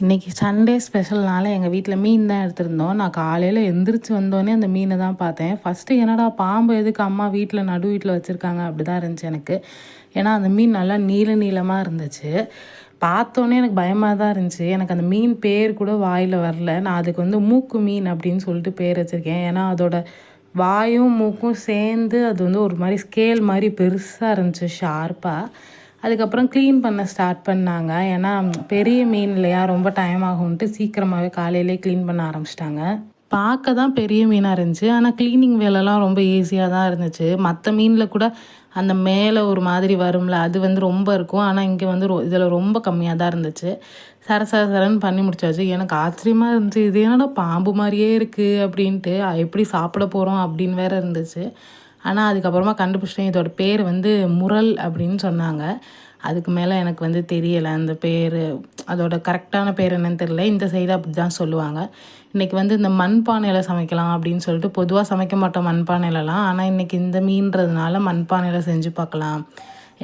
இன்றைக்கி சண்டே ஸ்பெஷல்னால எங்கள் வீட்டில் மீன் தான் எடுத்திருந்தோம். நான் காலையில் எந்திரிச்சு வந்தோடனே அந்த மீனை தான் பார்த்தேன். ஃபஸ்ட்டு என்னடா பாம்பு எதுக்கு அம்மா வீட்டில் நடு வீட்டில் வச்சுருக்காங்க அப்படி தான் இருந்துச்சு எனக்கு. ஏன்னா அந்த மீன் நல்லா நீளமாக இருந்துச்சு. பார்த்தோன்னே எனக்கு பயமாக தான் இருந்துச்சு. எனக்கு அந்த மீன் பேர் கூட வாயில் வரல. நான் அதுக்கு வந்து மூக்கு மீன் அப்படின்னு சொல்லிட்டு பேர் வச்சுருக்கேன். ஏன்னா அதோட வாயும் மூக்கும் சேர்ந்து அது வந்து ஒரு மாதிரி ஸ்கேல் மாதிரி பெருசாக இருந்துச்சு, ஷார்ப்பாக. அதுக்கப்புறம் க்ளீன் பண்ண ஸ்டார்ட் பண்ணாங்க. ஏன்னா பெரிய மீன் இல்லையா, ரொம்ப டைம் ஆகும்ன்ட்டு சீக்கிரமாகவே காலையிலே க்ளீன் பண்ண ஆரம்பிச்சிட்டாங்க. பார்க்க தான் பெரிய மீனாக இருந்துச்சு, ஆனால் க்ளீனிங் வேலைலாம் ரொம்ப ஈஸியாக தான் இருந்துச்சு. மற்ற மீனில் கூட அந்த மேலே ஒரு மாதிரி வரும்ல, அது வந்து ரொம்ப இருக்கும். ஆனால் இங்கே வந்து இதில் ரொம்ப கம்மியாக தான் இருந்துச்சு. சரன்னு பண்ணி முடிச்சாச்சு. எனக்கு ஆச்சரியமாக இருந்துச்சு, இது என்னடா பாம்பு மாதிரியே இருக்குது அப்படின்ட்டு. எப்படி சாப்பிட போகிறோம் அப்படின்னு வேற இருந்துச்சு. ஆனால் அதுக்கப்புறமா கண்டுபிடிச்சிட்டேன், இதோட பேர் வந்து முரல் அப்படின்னு சொன்னாங்க. அதுக்கு மேலே எனக்கு வந்து தெரியலை அந்த பேர், அதோட கரெக்டான பேர் என்னன்னு தெரியல. இந்த சைடு அப்படி தான் சொல்லுவாங்க. இன்றைக்கி வந்து இந்த மண்பானையில் சமைக்கலாம் அப்படின்னு சொல்லிட்டு, பொதுவாக சமைக்க மாட்டோம் மண்பானையிலலாம். ஆனால் இன்றைக்கி இந்த மீன்றதுனால மண்பானையில் செஞ்சு பார்க்கலாம்,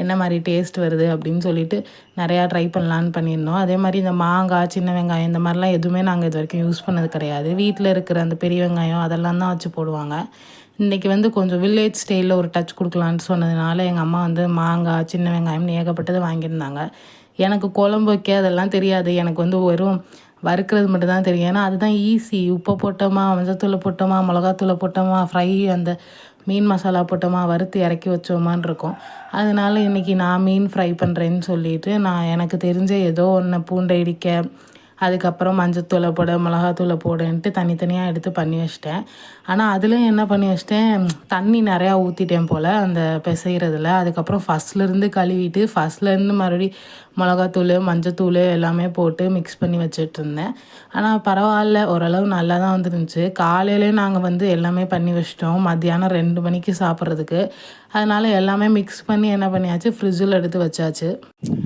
என்ன மாதிரி டேஸ்ட் வருது அப்படின்னு சொல்லிட்டு நிறையா ட்ரை பண்ணலான்னு பண்ணியிருந்தோம். அதே மாதிரி இந்த மாங்காய், சின்ன வெங்காயம் இந்த மாதிரிலாம் எதுவுமே நாங்கள் இது வரைக்கும் யூஸ் பண்ணது கிடையாது. வீட்டில் இருக்கிற அந்த பெரிய வெங்காயம் அதெல்லாம் தான் வச்சு போடுவாங்க. இன்றைக்கி வந்து கொஞ்சம் வில்லேஜ் ஸ்டைலில் ஒரு டச் கொடுக்கலான்னு சொன்னதுனால எங்கள் அம்மா வந்து மாங்காய், சின்ன வெங்காயம்னு ஏகப்பட்டது வாங்கியிருந்தாங்க. எனக்கு குழம்பு வைக்க அதெல்லாம் தெரியாது. எனக்கு வந்து வெறும் வறுக்கிறது மட்டும் தான் தெரியும். ஏன்னா அதுதான் ஈஸி. உப்பை போட்டோமா, மஞ்சத்தூளை போட்டோமா, மிளகாத்தூளை போட்டோமா, ஃப்ரை அந்த மீன் மசாலா போட்டோமா, வறுத்து இறக்கி வச்சோமான்னு இருக்கும். அதனால இன்றைக்கி நான் மீன் ஃப்ரை பண்ணுறேன்னு சொல்லிவிட்டு நான் எனக்கு தெரிஞ்ச ஏதோ ஒன்று பூண்டை இடிக்க, அதுக்கப்புறம் மஞ்சத்தூளை போட, மிளகாத்தூளை போடன்ட்டு தனித்தனியாக எடுத்து பண்ணி வச்சிட்டேன். ஆனால் அதுலேயும் என்ன பண்ணி வச்சிட்டேன், தண்ணி நிறையா ஊற்றிட்டேன் போல் அந்த பிசைகிறதுல. அதுக்கப்புறம் ஃபஸ்ட்லேருந்து கழுவிட்டு ஃபஸ்ட்லேருந்து மறுபடியும் மிளகாத்தூள், மஞ்சத்தூள் எல்லாமே போட்டு மிக்ஸ் பண்ணி வச்சிட்ருந்தேன். ஆனால் பரவாயில்ல, ஓரளவு நல்லா தான் வந்துருந்துச்சு. காலையிலே நாங்கள் வந்து எல்லாமே பண்ணி வச்சிட்டோம், மத்தியானம் 2 மணிக்கு சாப்பிட்றதுக்கு. அதனால் எல்லாமே மிக்ஸ் பண்ணி என்ன பண்ணியாச்சு, ஃப்ரிட்ஜில் எடுத்து வச்சாச்சு.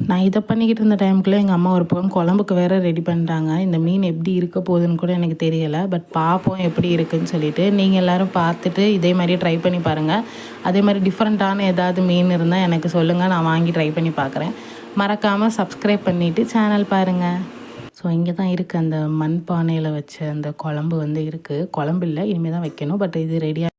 நான் இதை பண்ணிக்கிட்டு இருந்த டைமுக்குள்ளே எங்கள் அம்மா ஒரு பக்கம் குழம்புக்கு வேறு ரெடி பண்ணிட்டாங்க. இந்த மீன் எப்படி இருக்க போகுதுன்னு கூட எனக்கு தெரியலை, பட் பார்ப்போம் எப்படி இருக்குதுன்னு சொல்லிட்டு. நீங்கள் எல்லோரும் பார்த்துட்டு இதே மாதிரி ட்ரை பண்ணி பாருங்கள். அதே மாதிரி டிஃப்ரெண்ட்டான ஏதாவது மீன் இருந்தால் எனக்கு சொல்லுங்கள், நான் வாங்கி ட்ரை பண்ணி பார்க்குறேன். மறக்காமல் சப்ஸ்கிரைப் பண்ணிவிட்டு சேனல் பாருங்கள். ஸோ இங்கே தான் இருக்குது அந்த மண்பானையில் வச்ச அந்த குழம்பு வந்து இருக்குது. குழம்பு இல்லை, இனிமேல் தான் வைக்கணும். பட் இது ரெடியாக